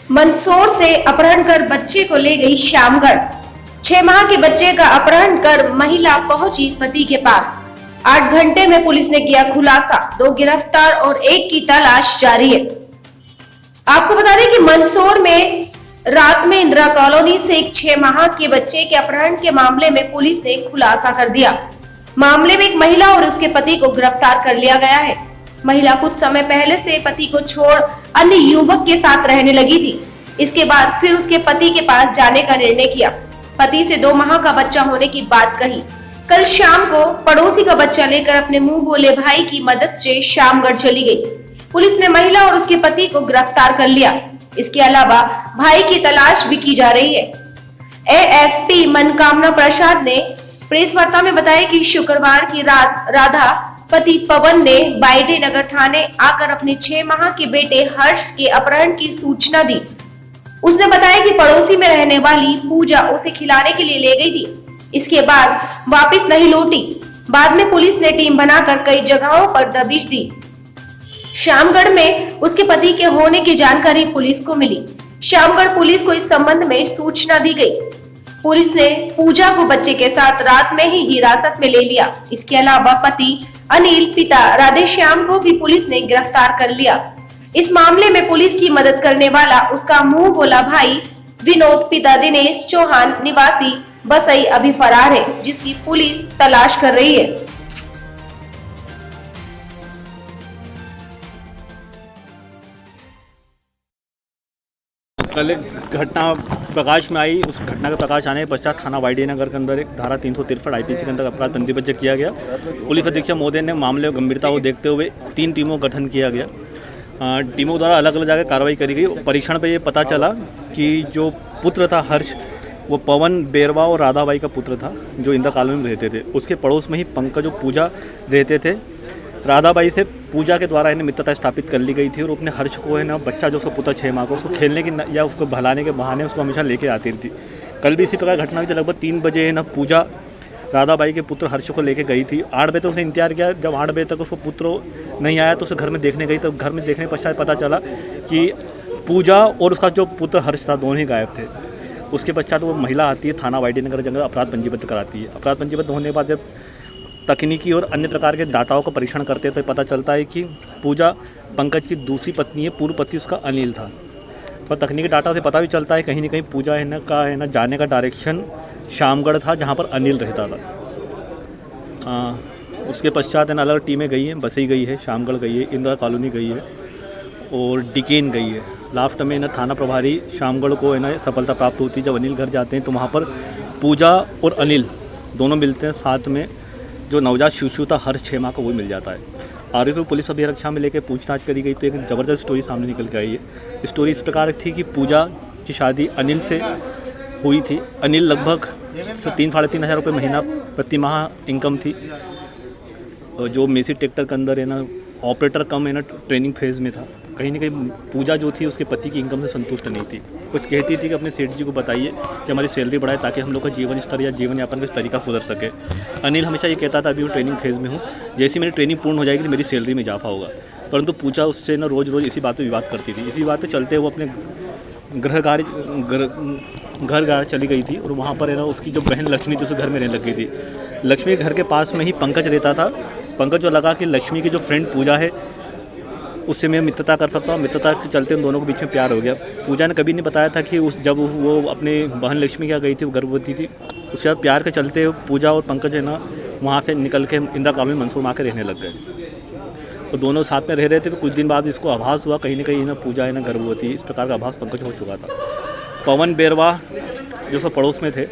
मंदसौर से अपहरण कर बच्चे को ले गई श्यामगढ़। 6 माह के बच्चे का अपहरण कर महिला पहुंची पति के पास। 8 घंटे में पुलिस ने किया खुलासा। 2 गिरफ्तार और 1 की तलाश जारी है। आपको बता दें कि मंदसौर में रात में इंदिरा कॉलोनी से एक 6 माह के बच्चे के अपहरण के मामले में पुलिस ने खुलासा कर दिया। मामले में एक महिला और उसके पति को गिरफ्तार कर लिया गया है। महिला कुछ समय पहले से पति को छोड़ अन्य युवक के साथ रहने लगी थी। इसके बाद फिर उसके पति के पास जाने का निर्णय किया। पति से 2 माह का बच्चा होने की बात कही। कल शाम को पड़ोसी का बच्चा लेकर अपने मुंह बोले भाई की मदद से श्यामगढ़ चली गई। पुलिस ने महिला और उसके पति को गिरफ्तार कर लिया। इसके अलावा भाई की तलाश भी की जा रही है। एएसपी मनकामना प्रसाद ने प्रेस वार्ता में बताया कि शुक्रवार की रात राधा पति पवन ने बाइडे नगर थाने आकर अपने 6 माह के बेटे हर्ष के अपहरण की सूचना दी। उसने बताया कि पड़ोसी में रहने वाली पूजा उसे खिलाने के लिए ले गई थी। इसके बाद वापस नहीं लौटी। बाद में पुलिस ने टीम बनाकर कई जगहों पर दबिश दी। श्यामगढ़ में उसके पति के होने की जानकारी पुलिस को मिली। श्यामगढ़ पुलिस को इस संबंध में सूचना दी गई। पुलिस ने पूजा को बच्चे के साथ रात में ही हिरासत में ले लिया। इसके अलावा पति अनिल, पिता राधेश्याम को भी पुलिस ने गिरफ्तार कर लिया। इस मामले में पुलिस की मदद करने वाला उसका मुंह बोला भाई विनोद, पिता दिनेश चौहान निवासी बसई अभी फरार है, जिसकी पुलिस तलाश कर रही है। कल एक घटना प्रकाश में आई। उस घटना के प्रकाश आने के पश्चात थाना बाइडे नगर के अंदर एक धारा 363 आईपीसी के अंदर अपराध पंजीबद्ध किया गया। पुलिस अधीक्षक महोदय ने मामले की गंभीरता को देखते हुए 3 टीमों का गठन किया गया। टीमों द्वारा अलग अलग जगह कार्रवाई करी गई। परीक्षण पे ये पता चला कि जो पुत्र था हर्ष, वो पवन बेरवा और राधाबाई का पुत्र था, जो इंदिरा कॉलोनी में रहते थे। उसके पड़ोस में ही पंकज और पूजा रहते थे। राधाबाई से पूजा के द्वारा इन्हें मित्रता स्थापित कर ली गई थी और अपने हर्ष को है ना बच्चा जो उसको पुत्र 6 माह को उसको खेलने की या उसको भलाने के बहाने उसको हमेशा लेके आती थी। कल भी इसी प्रकार घटना हुई थी। लगभग 3 बजे है ना पूजा राधाबाई के पुत्र हर्ष को लेके गई थी। 8 बजे तक उसने इंतजार किया। जब 8 बजे तक उसको पुत्र नहीं आया तो उसे घर में देखने गई। तो घर में देखने के पश्चात पता चला कि पूजा और उसका जो पुत्र हर्ष था दोनों ही गायब थे। उसके पश्चात वो महिला आती है, थाना बाइडे नगर जंगल अपराध पंजीबद्ध कराती है। अपराध पंजीबद्ध होने के बाद जब तकनीकी और अन्य प्रकार के डाटाओं का परीक्षण करते हैं तो पता चलता है कि पूजा पंकज की दूसरी पत्नी है। पूर्व पति उसका अनिल था। तो तकनीकी डाटा से पता भी चलता है कहीं ना कहीं पूजा है ना जाने का डायरेक्शन श्यामगढ़ था, जहाँ पर अनिल रहता था। उसके पश्चात अलग अलग टीमें गई हैं। बसई गई है, श्यामगढ़ गई है, इंदिरा कॉलोनी गई है और डिकेन गई है। लास्ट में थाना प्रभारी श्यामगढ़ को सफलता प्राप्त होती है। जब अनिल घर जाते हैं तो वहाँ पर पूजा और अनिल दोनों मिलते हैं। साथ में जो नवजात शिशु था हर 6 माह का वो मिल जाता है। आरोपी को पुलिस अभिरक्षा में लेकर पूछताछ करी गई तो एक ज़बरदस्त स्टोरी सामने निकल के आई है। स्टोरी इस प्रकार थी कि पूजा की शादी अनिल से हुई थी। अनिल लगभग 3-3.5 हज़ार रुपये महीना प्रति माह इनकम थी। जो मेसी ट्रैक्टर के अंदर ऑपरेटर कम ट्रेनिंग फेज़ में था। कहीं ना कहीं पूजा जो थी उसके पति की इनकम से संतुष्ट नहीं थी। कुछ कहती थी कि अपने सेठ जी को बताइए कि हमारी सैलरी बढ़ाए ताकि हम लोग का जीवन स्तर या जीवन यापन का तरीका सुधर सके। अनिल हमेशा ये कहता था अभी मैं ट्रेनिंग फेज़ में हूँ, जैसी मेरी ट्रेनिंग पूर्ण हो जाएगी तो मेरी सैलरी में इजाफा होगा। परंतु पूजा उससे रोज़ रोज़ इसी बात पर विवाद करती थी। इसी बात पर चलते वो अपने घर चली गई थी और वहाँ पर उसकी जो बहन लक्ष्मी थी उसे घर में रहने लग गई थी। लक्ष्मी के घर के पास में ही पंकज रहता था। पंकज जो लगा कि लक्ष्मी की जो फ्रेंड पूजा है उससे मैं मित्रता कर सकता हूँ। मित्रता के चलते उन दोनों के बीच में प्यार हो गया। पूजा ने कभी नहीं बताया था कि जब वो अपने बहन लक्ष्मी क्या गई थी, वो गर्भवती थी। उसके बाद प्यार के चलते पूजा और पंकज वहाँ से निकल के इंदिरा कॉलोनी मंदसौर में आकर रहने लग गए। तो दोनों साथ में रह रहे थे। तो कुछ दिन बाद इसको आभास हुआ कहीं ना कहीं पूजा गर्भवती। इस प्रकार का आभास पंकज हो चुका था। पवन बेरवा जो सब पड़ोस में थे,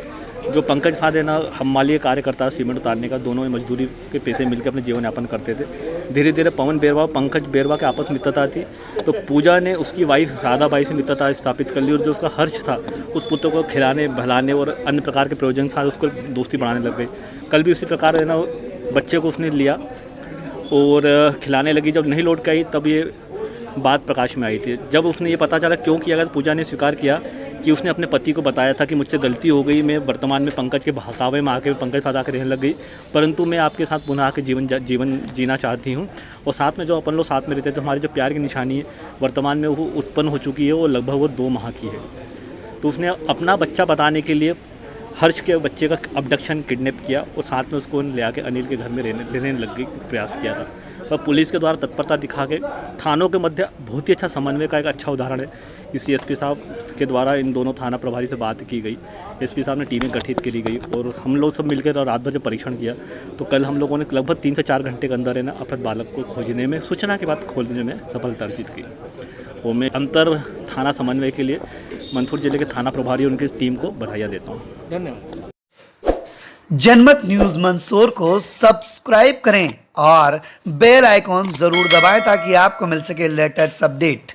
जो पंकज था हमाली कार्यकर्ता सीमेंट उतारने का, दोनों मजदूरी के पैसे मिलकर अपने जीवन यापन करते थे। धीरे धीरे पवन बेरवा और पंकज बेरवा के आपस में मित्रता थी। तो पूजा ने उसकी वाइफ राधाबाई से मित्रता स्थापित कर ली और जो उसका हर्ष था उस पुत्र को खिलाने भलाने और अन्य प्रकार के प्रयोजन था उसको दोस्ती बढ़ाने लग गई। कल भी उसी प्रकार बच्चे को उसने लिया और खिलाने लगी। जब नहीं लौट के आई तब ये बात प्रकाश में आई थी। जब उसने ये पता चला क्यों किया गया, पूजा ने स्वीकार किया कि उसने अपने पति को बताया था कि मुझसे गलती हो गई, मैं वर्तमान में पंकज के बहकावे में आके पंकज फंसा के रहने लग गई, परंतु मैं आपके साथ पुनः आके जीवन जीना चाहती हूँ। और साथ में जो अपन लोग साथ में रहते हैं, तो हमारी जो प्यार की निशानी है वर्तमान में वो उत्पन्न हो चुकी है, वो लगभग 2 माह की है। तो उसने अपना बच्चा बताने के लिए हर्ष के बच्चे का अबडक्शन किडनैप किया और साथ में उसको ले आके अनिल के घर में रहने लग गई प्रयास किया था। और पुलिस के द्वारा तत्परता दिखा के थानों के मध्य बहुत ही अच्छा समन्वय का एक अच्छा उदाहरण है। इसी एसपी साहब के द्वारा इन दोनों थाना प्रभारी से बात की गई, एसपी साहब ने टीमें गठित करी गई और हम लोग सब मिलकर रात भर जब परीक्षण किया तो कल हम लोगों ने लगभग 3 से 4 घंटे के अंदर है ना अपराध बालक को खोजने में, सूचना के बाद खोजने में सफलता अर्जित की। और मैं अंतर थाना समन्वय के लिए मंदसौर जिले के थाना प्रभारी और उनकी टीम को बधाई देता हूँ। धन्यवाद। जनमत न्यूज मंदसौर को सब्सक्राइब करें और बेल आइकॉन जरूर दबाएं ताकि आपको मिल सके लेटेस्ट अपडेट।